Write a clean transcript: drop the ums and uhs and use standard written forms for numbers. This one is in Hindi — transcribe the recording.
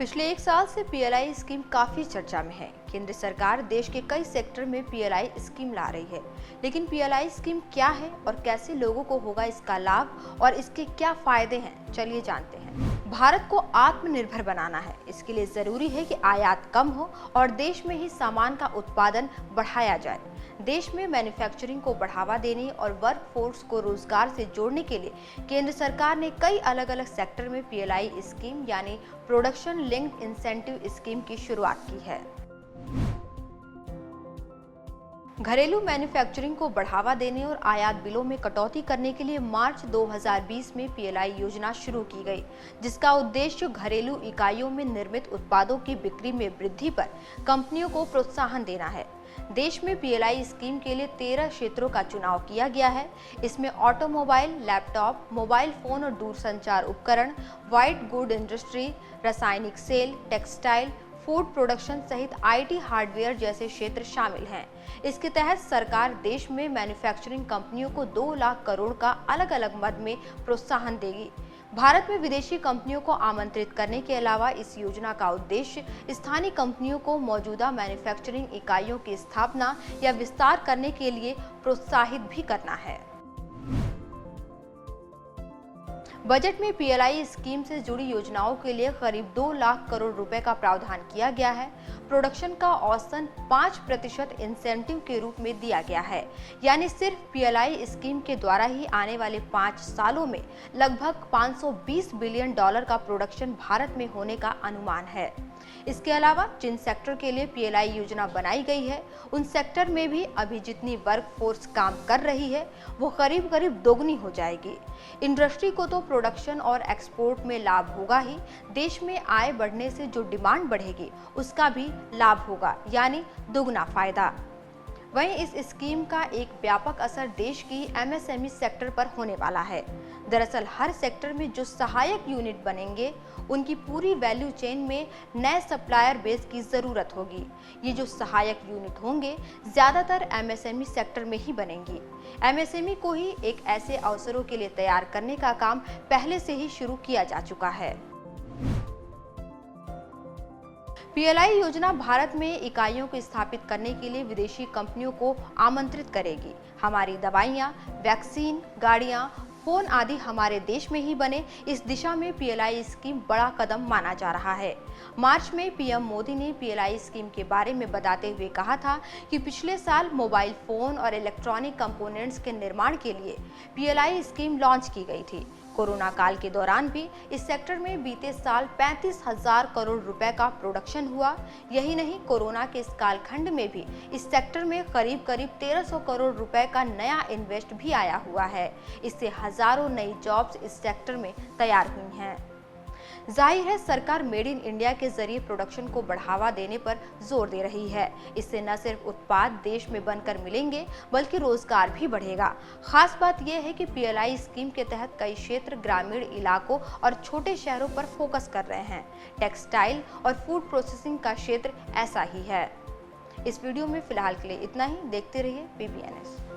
पिछले एक साल से पीएलआई स्कीम काफी चर्चा में है। केंद्र सरकार देश के कई सेक्टर में पीएलआई स्कीम ला रही है, लेकिन पीएलआई स्कीम क्या है और कैसे लोगों को होगा इसका लाभ और इसके क्या फायदे हैं, चलिए जानते हैं। भारत को आत्मनिर्भर बनाना है। इसके लिए जरूरी है कि आयात कम हो और देश में ही सामान का उत्पादन बढ़ाया जाए। देश में मैन्युफैक्चरिंग को बढ़ावा देने और वर्क फोर्स को रोजगार से जोड़ने के लिए केंद्र सरकार ने कई अलग अलग सेक्टर में पीएलआई स्कीम यानी प्रोडक्शन लिंक्ड इंसेंटिव स्कीम की शुरुआत की है। घरेलू मैन्युफैक्चरिंग को बढ़ावा देने और आयात बिलों में कटौती करने के लिए मार्च 2020 में पीएलआई योजना शुरू की गई, जिसका उद्देश्य घरेलू इकाइयों में निर्मित उत्पादों की बिक्री में वृद्धि पर कंपनियों को प्रोत्साहन देना है। देश में पीएलआई स्कीम के लिए 13 क्षेत्रों का चुनाव किया गया है। इसमें ऑटोमोबाइल, लैपटॉप, मोबाइल फोन और दूरसंचार उपकरण, व्हाइट गुड इंडस्ट्री, रासायनिक सेल, टेक्सटाइल, फूड प्रोडक्शन सहित आईटी हार्डवेयर जैसे क्षेत्र शामिल हैं। इसके तहत सरकार देश में मैन्युफैक्चरिंग कंपनियों को 2 लाख करोड़ का अलग अलग मद में प्रोत्साहन देगी। भारत में विदेशी कंपनियों को आमंत्रित करने के अलावा इस योजना का उद्देश्य स्थानीय कंपनियों को मौजूदा मैन्युफैक्चरिंग इकाइयों की स्थापना या विस्तार करने के लिए प्रोत्साहित भी करना है। बजट में पीएलआई स्कीम से जुड़ी योजनाओं के लिए करीब 2 लाख करोड़ रुपए का प्रावधान किया गया है। प्रोडक्शन का औसतन 5% इंसेंटिव के रूप में दिया गया है, यानी सिर्फ पीएलआई स्कीम के द्वारा ही आने वाले 5 सालों में लगभग $520 बिलियन का प्रोडक्शन भारत में होने का अनुमान है। इसके अलावा जिन सेक्टर के लिए पीएलआई योजना बनाई गई है, उन सेक्टर में भी अभी जितनी वर्क फोर्स काम कर रही है वो करीब दोगुनी हो जाएगी। इंडस्ट्री को तो प्रोडक्शन और एक्सपोर्ट में लाभ होगा ही, देश में आय बढ़ने से जो डिमांड बढ़ेगी उसका भी लाभ होगा, यानी दुगना फायदा। वहीं इस स्कीम का एक व्यापक असर देश की एमएसएमई सेक्टर पर होने वाला है। दरअसल हर सेक्टर में जो सहायक यूनिट बनेंगे, उनकी पूरी वैल्यू चेन में नए सप्लायर बेस की जरूरत होगी। ये जो सहायक यूनिट होंगे ज्यादातर एमएसएमई सेक्टर में ही बनेंगी। एमएसएमई को ही एक ऐसे अवसरों के लिए तैयार करने का काम पहले से ही शुरू किया जा चुका है। पीएलआई योजना भारत में इकाइयों को स्थापित करने के लिए विदेशी कंपनियों को आमंत्रित करेगी। हमारी दवाइयां, वैक्सीन, गाड़ियां, फोन आदि हमारे देश में ही बने, इस दिशा में पीएलआई स्कीम बड़ा कदम माना जा रहा है। मार्च में पीएम मोदी ने पीएलआई स्कीम के बारे में बताते हुए कहा था कि पिछले साल मोबाइल फोन और इलेक्ट्रॉनिक कंपोनेंट्स के निर्माण के लिए पीएलआई स्कीम लॉन्च की गई थी। कोरोना काल के दौरान भी इस सेक्टर में बीते साल 35,000 करोड़ रुपए का प्रोडक्शन हुआ। यही नहीं, कोरोना के इस कालखंड में भी इस सेक्टर में करीब 1300 करोड़ रुपए का नया इन्वेस्ट भी आया हुआ है। इससे हजारों नई जॉब्स इस सेक्टर में तैयार हुई हैं। जाहिर है, सरकार मेड इन इंडिया के जरिए प्रोडक्शन को बढ़ावा देने पर जोर दे रही है। इससे न सिर्फ उत्पाद देश में बनकर मिलेंगे, बल्कि रोजगार भी बढ़ेगा। खास बात यह है कि पीएलआई स्कीम के तहत कई क्षेत्र ग्रामीण इलाकों और छोटे शहरों पर फोकस कर रहे हैं। टेक्सटाइल और फूड प्रोसेसिंग का क्षेत्र ऐसा ही है। इस वीडियो में फिलहाल के लिए इतना ही। देखते रहिए PBNS।